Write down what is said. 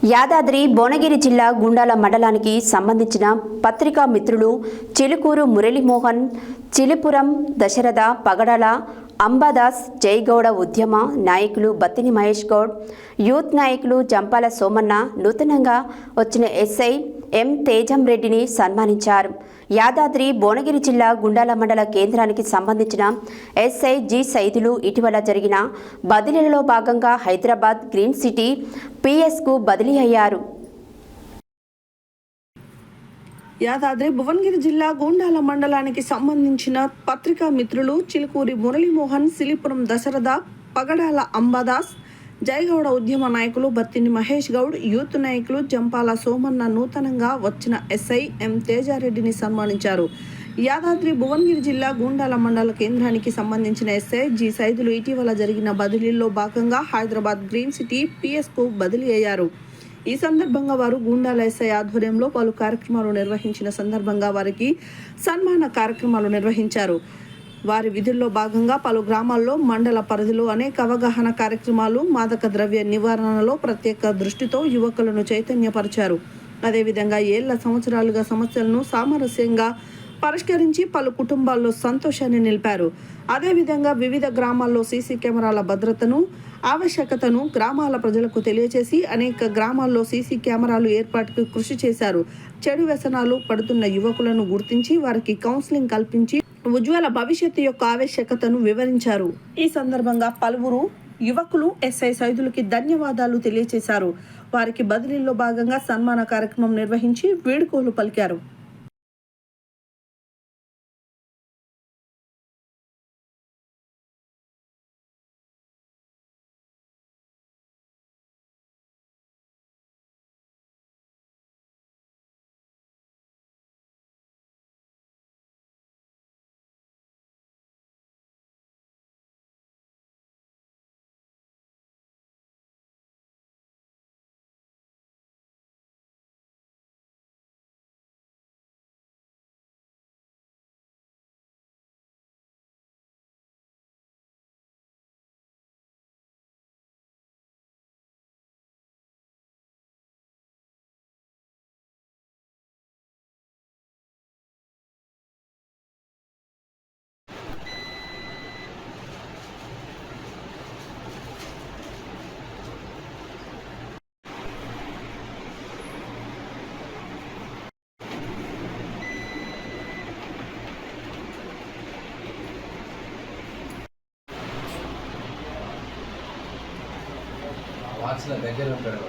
యాదాద్రి భువనగిరి జిల్లా గుండాల మండలానికి సంబంధించిన పత్రికా మిత్రులు చిలుకూరు మురళీమోహన్, చిలుపురం దశరథ, పగడాల అంబాదాస్, జైగౌడ ఉద్యమ నాయకులు బత్తిని మహేష్ గౌడ్, యూత్ నాయకులు జంపాల సోమన్న, నూతనంగా వచ్చిన ఎస్ఐ ఎం తేజం రెడ్డిని సన్మానించారు. యాదాద్రి భువనగిరి జిల్లా గుండాల మండల కేంద్రానికి సంబంధించిన ఎస్ఐ జి సైదులు ఇటీవల జరిగిన బదిలీలలో భాగంగా హైదరాబాద్ గ్రీన్ సిటీ పిఎస్కు బదిలీ అయ్యారు. యాదాద్రి భువనగిరి జిల్లా గుండాల మండలానికి సంబంధించిన పత్రికా మిత్రులు చిలుకూరి మురళీమోహన్, సిలిపురం దశరథ, పగడాల అంబాదాస్, జైగౌడ ఉద్యమ నాయకులు బత్తిని మహేష్ గౌడ్, యూత్ నాయకులు జంపాల సోమన్న నూతనంగా వచ్చిన ఎస్ఐ ఎం తేజారెడ్డిని సన్మానించారు. యాదాద్రి భువనగిరి జిల్లా గుండాల మండల కేంద్రానికి సంబంధించిన ఎస్ఐ జి సైదులు ఇటీవల జరిగిన బదిలీల్లో భాగంగా హైదరాబాద్ గ్రీన్ సిటీ పిఎస్కు బదిలీ అయ్యారు. ఈ సందర్భంగా వారు గుండాల ఎస్ఐ ఆధ్వర్యంలో పలు కార్యక్రమాలు నిర్వహించిన సందర్భంగా వారికి సన్మాన కార్యక్రమాలు నిర్వహించారు. వారి విధుల్లో భాగంగా పలు గ్రామాల్లో మండల పరిధిలో అనేక అవగాహన కార్యక్రమాలు, మాదక ద్రవ్య నివారణలో ప్రత్యేక దృష్టితో యువకులను చైతన్యపరిచారు. అదేవిధంగా సంవత్సరాలుగా సమస్యలను సామరస్యంగా పరిష్కరించి పలు కుటుంబాల్లో సంతోషాన్ని నిలిపారు. అదేవిధంగా వివిధ గ్రామాల్లో సీసీ కెమెరాల భద్రతను, ఆవశ్యకతను గ్రామాల ప్రజలకు తెలియజేసి అనేక గ్రామాల్లో సీసీ కెమెరాలు ఏర్పాటుకు కృషి చేశారు. చెడు వ్యసనాలు పడుతున్న యువకులను గుర్తించి వారికి కౌన్సిలింగ్ కల్పించి ఉజ్వల భవిష్యత్తు యొక్క ఆవశ్యకతను వివరించారు. ఈ సందర్భంగా పలువురు యువకులు ఎస్ఐ సైదులకి ధన్యవాదాలు తెలియజేశారు. వారికి బదిలీలో భాగంగా సన్మాన కార్యక్రమం నిర్వహించి వేడుకోలు పలికారు. వాచ్ల దగ్గర ఉంటాడు.